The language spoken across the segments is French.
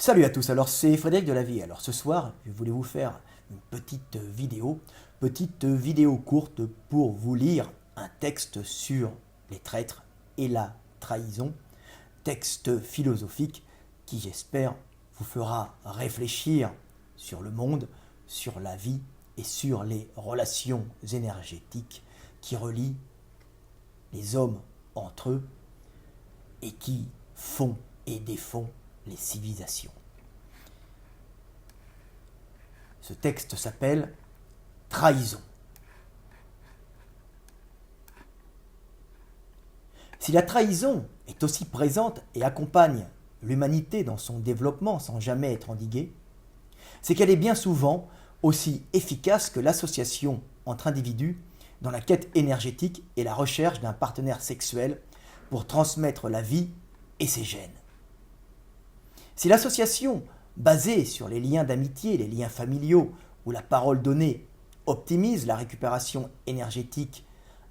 Salut à tous, alors c'est Frédéric de la Vie. Alors ce soir, je voulais vous faire une petite vidéo courte pour vous lire un texte sur les traîtres et la trahison, texte philosophique qui j'espère vous fera réfléchir sur le monde, sur la vie et sur les relations énergétiques qui relient les hommes entre eux et qui font et défont les civilisations. Ce texte s'appelle Trahison. Si la trahison est aussi présente et accompagne l'humanité dans son développement sans jamais être endiguée, c'est qu'elle est bien souvent aussi efficace que l'association entre individus dans la quête énergétique et la recherche d'un partenaire sexuel pour transmettre la vie et ses gènes. Si l'association, basée sur les liens d'amitié, les liens familiaux, où la parole donnée optimise la récupération énergétique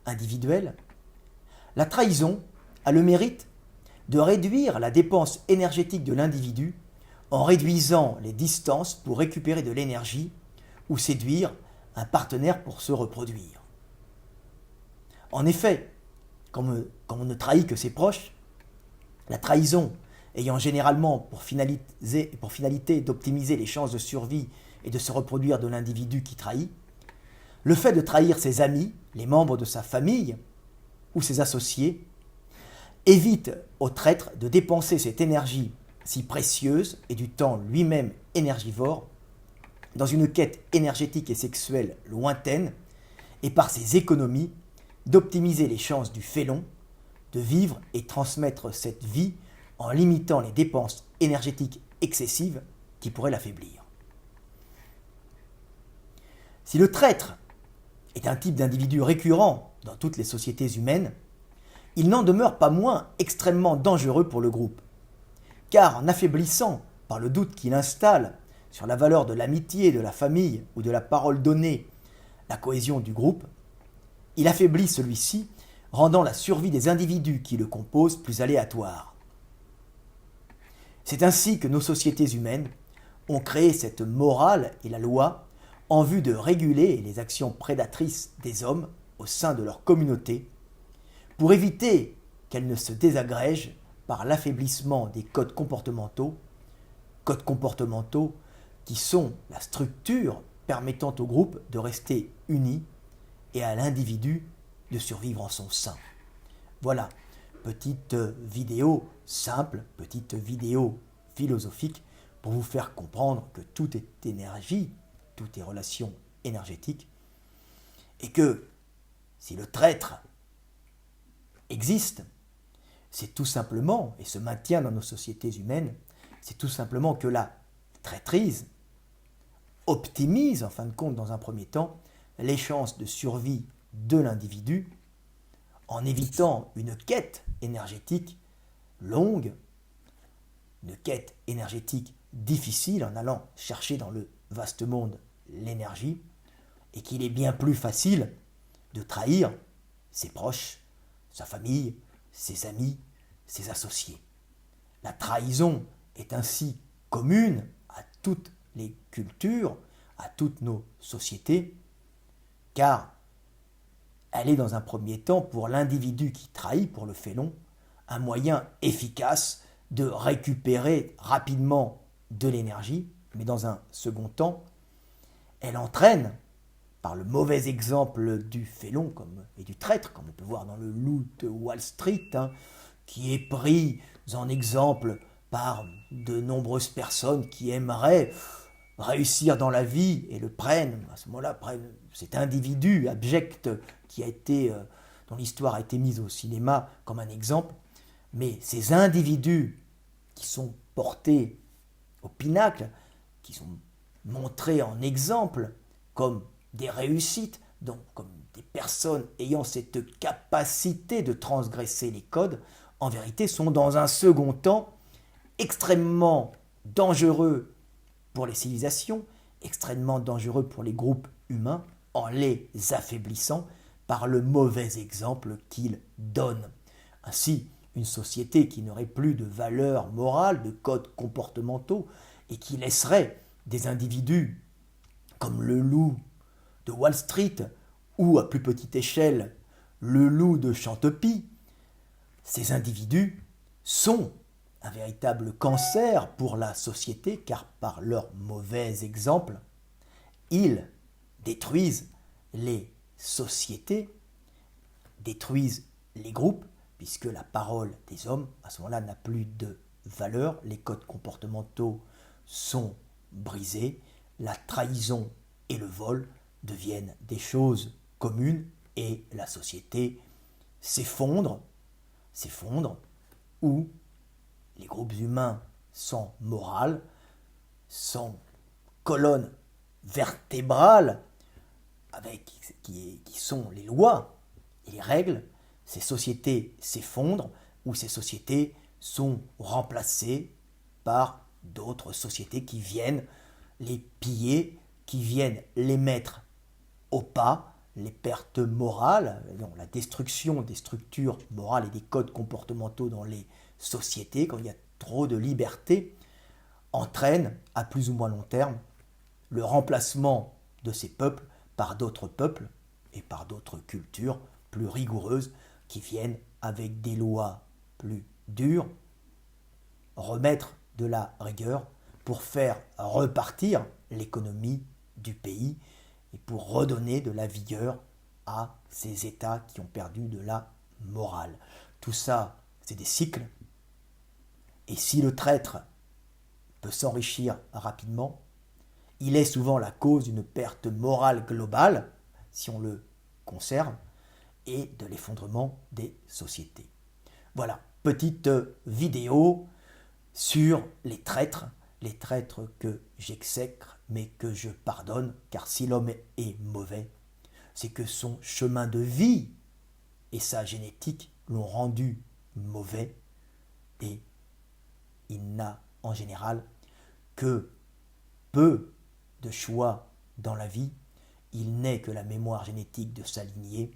individuelle, la trahison a le mérite de réduire la dépense énergétique de l'individu en réduisant les distances pour récupérer de l'énergie ou séduire un partenaire pour se reproduire. En effet, comme on ne trahit que ses proches, la trahison ayant généralement pour finalité d'optimiser les chances de survie et de se reproduire de l'individu qui trahit, le fait de trahir ses amis, les membres de sa famille ou ses associés, évite au traître de dépenser cette énergie si précieuse et du temps lui-même énergivore dans une quête énergétique et sexuelle lointaine et par ses économies d'optimiser les chances du félon de vivre et transmettre cette vie en limitant les dépenses énergétiques excessives qui pourraient l'affaiblir. Si le traître est un type d'individu récurrent dans toutes les sociétés humaines, il n'en demeure pas moins extrêmement dangereux pour le groupe, car en affaiblissant par le doute qu'il installe sur la valeur de l'amitié, de la famille ou de la parole donnée la cohésion du groupe, il affaiblit celui-ci, rendant la survie des individus qui le composent plus aléatoire. C'est ainsi que nos sociétés humaines ont créé cette morale et la loi en vue de réguler les actions prédatrices des hommes au sein de leur communauté, pour éviter qu'elles ne se désagrègent par l'affaiblissement des codes comportementaux qui sont la structure permettant au groupe de rester uni et à l'individu de survivre en son sein. Voilà, petite vidéo simple, petite vidéo philosophique pour vous faire comprendre que tout est énergie, tout est relation énergétique, et que si le traître existe, c'est tout simplement, et se maintient dans nos sociétés humaines, c'est tout simplement que la traîtrise optimise, en fin de compte, dans un premier temps, les chances de survie de l'individu en évitant une quête énergétique longue, une quête énergétique difficile en allant chercher dans le vaste monde l'énergie, et qu'il est bien plus facile de trahir ses proches, sa famille, ses amis, ses associés. La trahison est ainsi commune à toutes les cultures, à toutes nos sociétés, car elle est dans un premier temps pour l'individu qui trahit, pour le félon, un moyen efficace de récupérer rapidement de l'énergie, mais dans un second temps, elle entraîne, par le mauvais exemple du félon et du traître, comme on peut voir dans le loup de Wall Street, qui est pris en exemple par de nombreuses personnes qui aimeraient réussir dans la vie et le prennent, à ce moment-là, prennent cet individu abject dont l'histoire a été mise au cinéma comme un exemple, mais ces individus qui sont portés au pinacle, qui sont montrés en exemple comme des réussites, donc comme des personnes ayant cette capacité de transgresser les codes, en vérité sont dans un second temps extrêmement dangereux pour les civilisations, extrêmement dangereux pour les groupes humains, en les affaiblissant par le mauvais exemple qu'ils donnent. Ainsi, une société qui n'aurait plus de valeurs morales, de codes comportementaux, et qui laisserait des individus comme le loup de Wall Street, ou à plus petite échelle, le loup de Chantepie, ces individus sont un véritable cancer pour la société, car par leur mauvais exemple, ils détruisent les sociétés, détruisent les groupes, puisque la parole des hommes, à ce moment-là, n'a plus de valeur, les codes comportementaux sont brisés, la trahison et le vol deviennent des choses communes et la société s'effondre, où les groupes humains sans morale, sans colonne vertébrale, qui sont les lois et les règles, ces sociétés s'effondrent, ou ces sociétés sont remplacées par d'autres sociétés qui viennent les piller, qui viennent les mettre au pas, les pertes morales, la destruction des structures morales et des codes comportementaux dans les sociétés, quand il y a trop de liberté, entraîne à plus ou moins long terme le remplacement de ces peuples par d'autres peuples et par d'autres cultures plus rigoureuses qui viennent avec des lois plus dures remettre de la rigueur pour faire repartir l'économie du pays et pour redonner de la vigueur à ces États qui ont perdu de la morale. Tout ça, c'est des cycles. Et si le traître peut s'enrichir rapidement, il est souvent la cause d'une perte morale globale, si on le conserve, et de l'effondrement des sociétés. Voilà, petite vidéo sur les traîtres que j'exècre, mais que je pardonne, car si l'homme est mauvais, c'est que son chemin de vie et sa génétique l'ont rendu mauvais, et il n'a en général que peu de choix dans la vie, il n'est que la mémoire génétique de sa lignée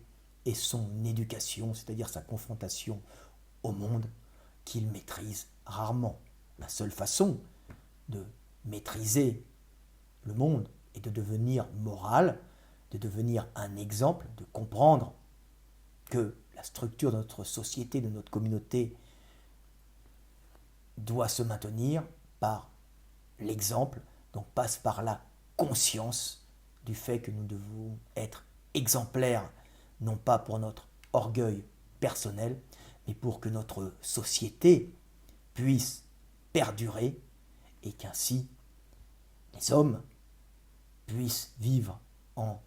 et son éducation, c'est-à-dire sa confrontation au monde, qu'il maîtrise rarement. La seule façon de maîtriser le monde et de devenir moral, de devenir un exemple, de comprendre que la structure de notre société, de notre communauté, doit se maintenir par l'exemple, donc passe par la conscience du fait que nous devons être exemplaires, non pas pour notre orgueil personnel, mais pour que notre société puisse perdurer et qu'ainsi les hommes puissent vivre en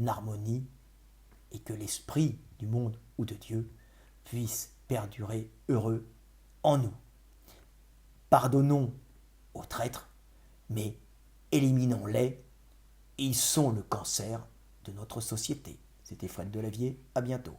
harmonie et que l'esprit du monde ou de Dieu puisse perdurer heureux en nous. Pardonnons aux traîtres, mais éliminons-les. Ils sont le cancer de notre société. C'était Fred Delavier, à bientôt.